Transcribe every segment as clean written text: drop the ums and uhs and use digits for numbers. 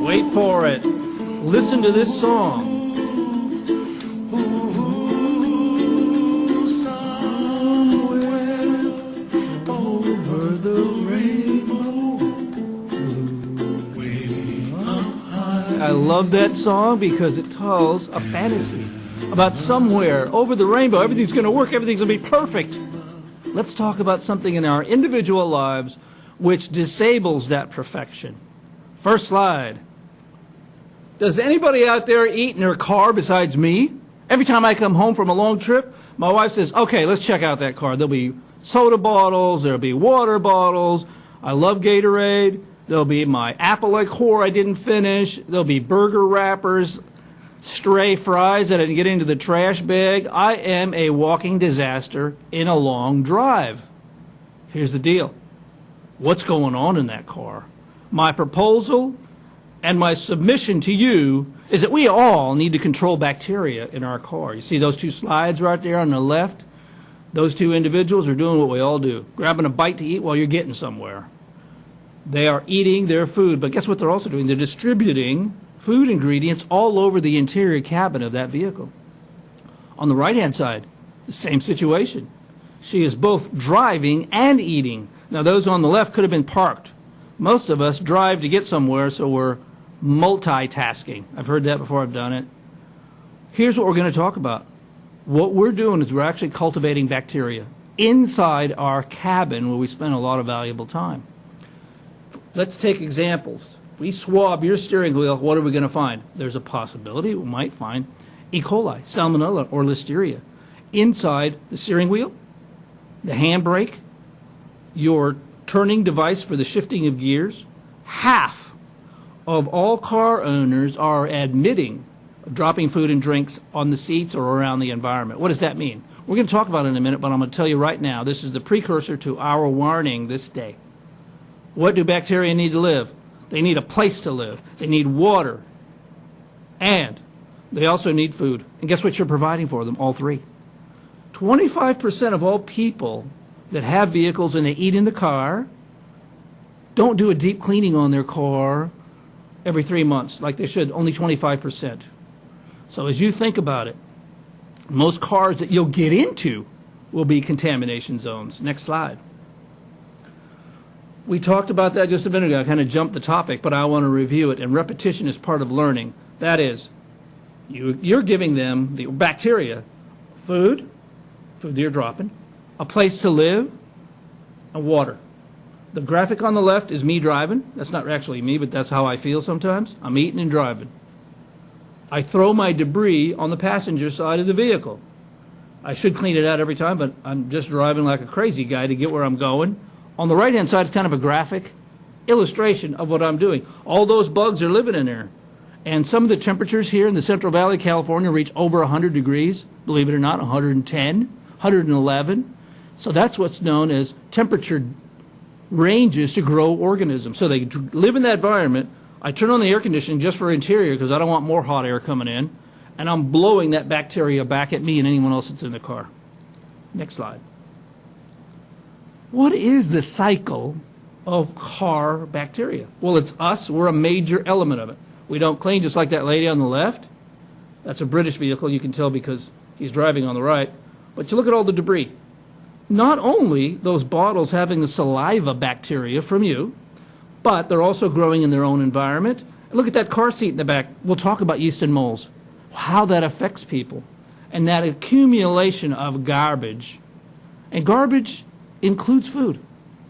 Wait for it. Listen to this song. I love that song because it tells a fantasy about somewhere over the rainbow. Everything's going to work. Everything's going to be perfect. Let's talk about something in our individual lives which disables that perfection. First slide. Does anybody out there eat in their car besides me? Every time I come home from a long trip, my wife says, okay, let's check out that car. There'll be soda bottles. There'll be water bottles. I love Gatorade. There'll be my apple liqueur I didn't finish. There'll be burger wrappers, stray fries that I didn't get into the trash bag. I am a walking disaster in a long drive. Here's the deal. What's going on in that car? My proposal and my submission to you is that we all need to control bacteria in our car. You see those two slides right there on the left? Those two individuals are doing what we all do, grabbing a bite to eat while you're getting somewhere. They are eating their food, but guess what they're also doing? They're distributing food ingredients all over the interior cabin of that vehicle. On the right-hand side, the same situation. She is both driving and eating. Now, those on the left could have been parked. Most of us drive to get somewhere, so we're multitasking. I've heard that before. I've done it. Here's what we're going to talk about. What we're doing is we're actually cultivating bacteria inside our cabin where we spend a lot of valuable time. Let's take examples. We swab your steering wheel, what are we going to find? There's a possibility we might find E. coli, salmonella, or listeria inside the steering wheel, the handbrake, your turning device for the shifting of gears. Half of all car owners are admitting dropping food and drinks on the seats or around the environment. What does that mean? We're going to talk about it in a minute, but I'm going to tell you right now, this is the precursor to our warning this day. What do bacteria need to live? They need a place to live. They need water. And they also need food. And guess what you're providing for them? All three. 25% of all people that have vehicles and they eat in the car don't do a deep cleaning on their car every 3 months like they should. Only 25%. So as you think about it, most cars that you'll get into will be contamination zones. Next slide. We talked about that just a minute ago. I kind of jumped the topic, but I want to review it. And repetition is part of learning. That is, you're giving them, the bacteria, food that you're dropping, a place to live, and water. The graphic on the left is me driving. That's not actually me, but that's how I feel sometimes. I'm eating and driving. I throw my debris on the passenger side of the vehicle. I should clean it out every time, but I'm just driving like a crazy guy to get where I'm going. On the right-hand side is kind of a graphic illustration of what I'm doing. All those bugs are living in there. And some of the temperatures here in the Central Valley of California reach over 100 degrees, believe it or not, 110, 111. So that's what's known as temperature ranges to grow organisms. So they live in that environment. I turn on the air conditioning just for interior because I don't want more hot air coming in. And I'm blowing that bacteria back at me and anyone else that's in the car. Next slide. What is the cycle of car bacteria? Well, it's us. We're a major element of it. We don't clean, just like that lady on the left. That's a British vehicle. You can tell because he's driving on the right. But you look at all the debris. Not only those bottles having the saliva bacteria from you, but they're also growing in their own environment. Look at that car seat in the back. We'll talk about yeast and molds, how that affects people, and that accumulation of garbage. And garbage includes food.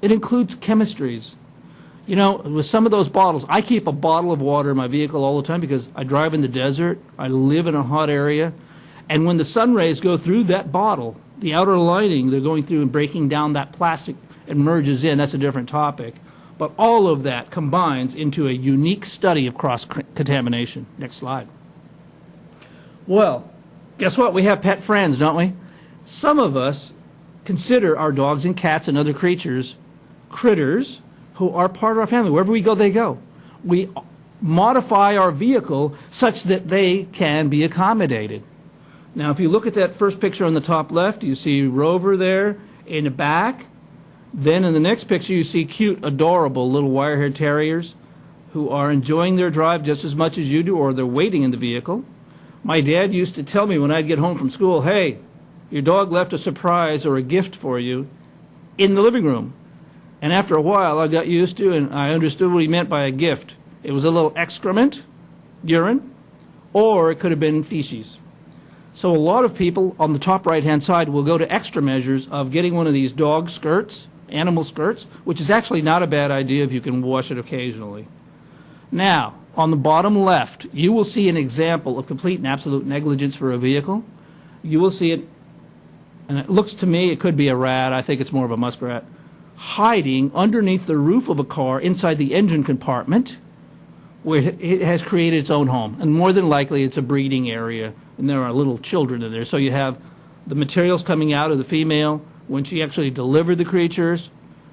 It includes chemistries. You know, with some of those bottles, I keep a bottle of water in my vehicle all the time because I drive in the desert, I live in a hot area, and when the sun rays go through that bottle, the outer lining, they're going through and breaking down that plastic and merges in. That's a different topic. But all of that combines into a unique study of cross-contamination. Next slide. Well, guess what? We have pet friends, don't we? Some of us consider our dogs and cats and other critters who are part of our family. Wherever we go, they go. We modify our vehicle such that they can be accommodated. Now, if you look at that first picture on the top left, you see Rover there in the back. Then in the next picture, you see cute, adorable little wire-haired terriers. who are enjoying their drive just as much as you do, or they're waiting in the vehicle. My dad used to tell me when I'd get home from school, hey, your dog left a surprise or a gift for you in the living room. And after a while, I got used to and I understood what he meant by a gift. It was a little excrement, urine, or it could have been feces. So a lot of people on the top right-hand side will go to extra measures of getting one of these dog skirts, animal skirts, which is actually not a bad idea if you can wash it occasionally. Now, on the bottom left, you will see an example of complete and absolute negligence for a vehicle. You will see it, and it looks to me, it could be a rat, I think it's more of a muskrat, hiding underneath the roof of a car inside the engine compartment where it has created its own home. And more than likely, it's a breeding area, and there are little children in there. So you have the materials coming out of the female when she actually delivered the creatures,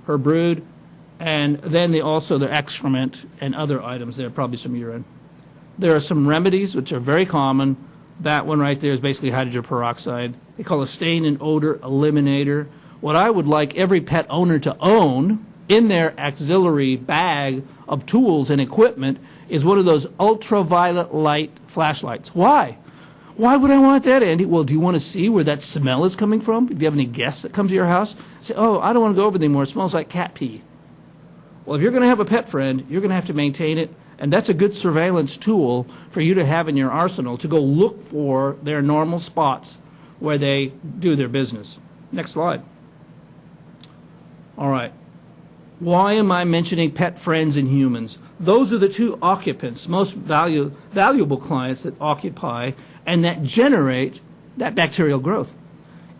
her brood, and then also their excrement and other items there, probably some urine. There are some remedies which are very common. That one right there is basically hydrogen peroxide. They call it a stain and odor eliminator. What I would like every pet owner to own in their auxiliary bag of tools and equipment is one of those ultraviolet light flashlights. Why? Why would I want that, Andy? Well, do you want to see where that smell is coming from? If you have any guests that come to your house, say, oh, I don't want to go over there anymore. It smells like cat pee. Well, if you're going to have a pet friend, you're going to have to maintain it, and that's a good surveillance tool for you to have in your arsenal to go look for their normal spots where they do their business. Next slide. All right. Why am I mentioning pet friends and humans? Those are the two occupants, most valuable clients that occupy and that generate that bacterial growth.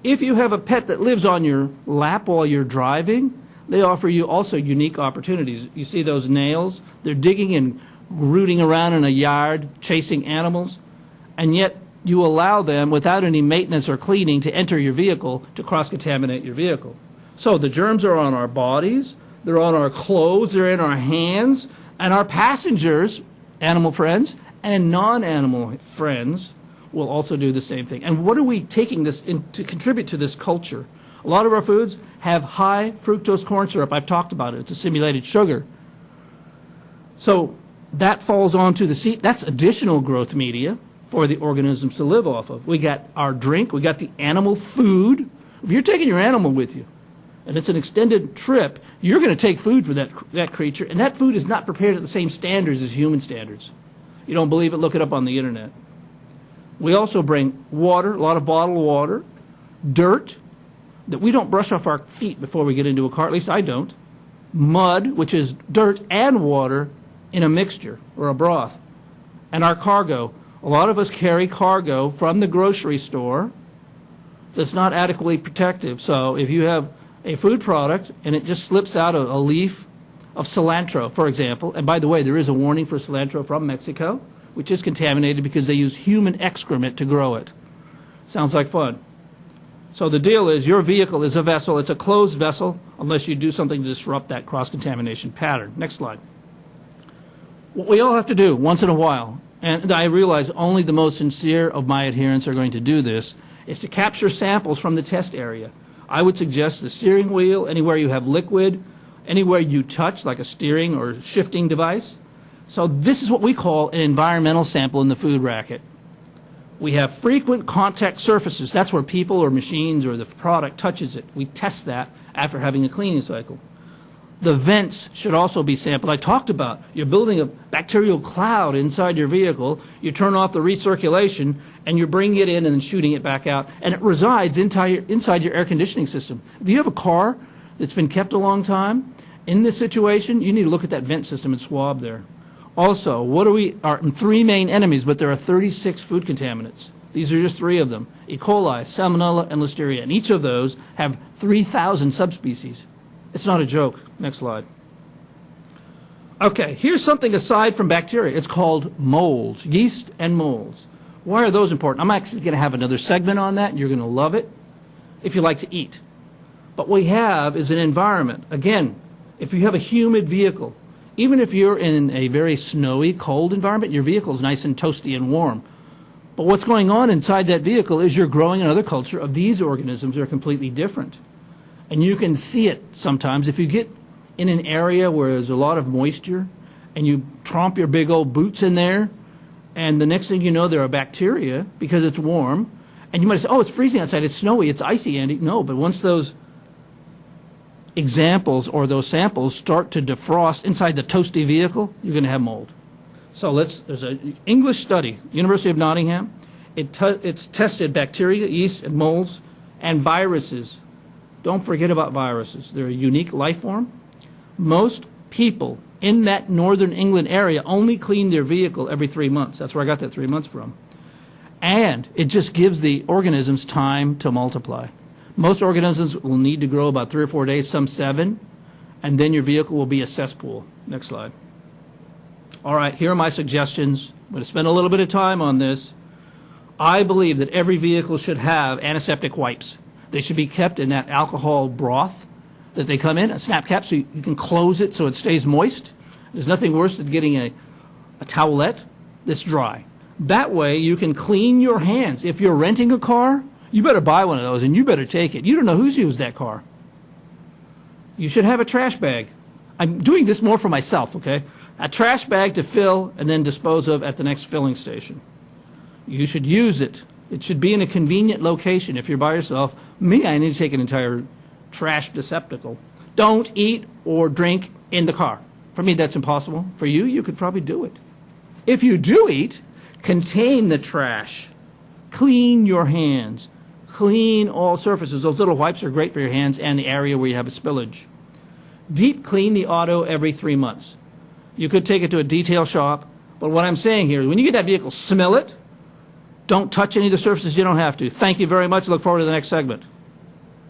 If you have a pet that lives on your lap while you're driving, they offer you also unique opportunities. You see those nails? They're digging and rooting around in a yard, chasing animals, and yet you allow them, without any maintenance or cleaning, to enter your vehicle to cross-contaminate your vehicle. So the germs are on our bodies, they're on our clothes, they're in our hands, and our passengers, animal friends, and non-animal friends will also do the same thing. And what are we taking this in to contribute to this culture? A lot of our foods have high fructose corn syrup. I've talked about it. It's a simulated sugar. So that falls onto the seed. That's additional growth media for the organisms to live off of. We got our drink. We got the animal food. If you're taking your animal with you, and it's an extended trip, you're going to take food for that creature, and that food is not prepared at the same standards as human standards. You don't believe it? Look it up on the internet. We also bring water, a lot of bottled water, dirt that we don't brush off our feet before we get into a car, at least I don't, mud, which is dirt and water in a mixture or a broth, and our cargo. A lot of us carry cargo from the grocery store that's not adequately protective. So if you have a food product and it just slips out a leaf of cilantro, for example, and by the way, there is a warning for cilantro from Mexico, which is contaminated because they use human excrement to grow it. Sounds like fun. So the deal is your vehicle is a vessel. It's a closed vessel unless you do something to disrupt that cross-contamination pattern. Next slide. What we all have to do once in a while, and I realize only the most sincere of my adherents are going to do this, is to capture samples from the test area. I would suggest the steering wheel, anywhere you have liquid, anywhere you touch, like a steering or shifting device. So this is what we call an environmental sample in the food racket. We have frequent contact surfaces. That's where people or machines or the product touches it. We test that after having a cleaning cycle. The vents should also be sampled. I talked about you're building a bacterial cloud inside your vehicle. You turn off the recirculation, and you're bringing it in and then shooting it back out. And it resides inside your air conditioning system. If you have a car that's been kept a long time, in this situation, you need to look at that vent system and swab there. Also, what are three main enemies, but there are 36 food contaminants. These are just three of them: E. coli, Salmonella, and Listeria. And each of those have 3,000 subspecies. It's not a joke. Next slide. Okay, here's something aside from bacteria. It's called molds, yeast and molds. Why are those important? I'm actually going to have another segment on that, and you're going to love it if you like to eat. But what we have is an environment. Again, if you have a humid vehicle, even if you're in a very snowy, cold environment, your vehicle is nice and toasty and warm. But what's going on inside that vehicle is you're growing another culture of these organisms that are completely different. And you can see it sometimes. If you get in an area where there's a lot of moisture and you tromp your big old boots in there, and the next thing you know, there are bacteria because it's warm. And you might say, oh, it's freezing outside, it's snowy, it's icy, Andy. No, but once those examples or those samples start to defrost inside the toasty vehicle, you're going to have mold. So there's an English study, University of Nottingham. It's tested bacteria, yeast, and molds, and viruses. Don't forget about viruses. They're a unique life form. Most people in that northern England area only clean their vehicle every 3 months. That's where I got that 3 months from. And it just gives the organisms time to multiply. Most organisms will need to grow about 3 or 4 days, some 7, and then your vehicle will be a cesspool. Next slide. All right, here are my suggestions. I'm going to spend a little bit of time on this. I believe that every vehicle should have antiseptic wipes. They should be kept in that alcohol broth that they come in, a snap cap, so you can close it so it stays moist. There's nothing worse than getting a towelette that's dry. That way you can clean your hands. If you're renting a car, you better buy one of those and you better take it. You don't know who's used that car. You should have a trash bag. I'm doing this more for myself, okay? A trash bag to fill and then dispose of at the next filling station. You should use it. It should be in a convenient location. If you're by yourself, I need to take an entire trash receptacle. Don't eat or drink in the car. For me, that's impossible. For you, you could probably do it. If you do eat, contain the trash. Clean your hands. Clean all surfaces. Those little wipes are great for your hands and the area where you have a spillage. Deep clean the auto every 3 months. You could take it to a detail shop, but what I'm saying here is when you get that vehicle, smell it. Don't touch any of the surfaces you don't have to. Thank you very much. Look forward to the next segment.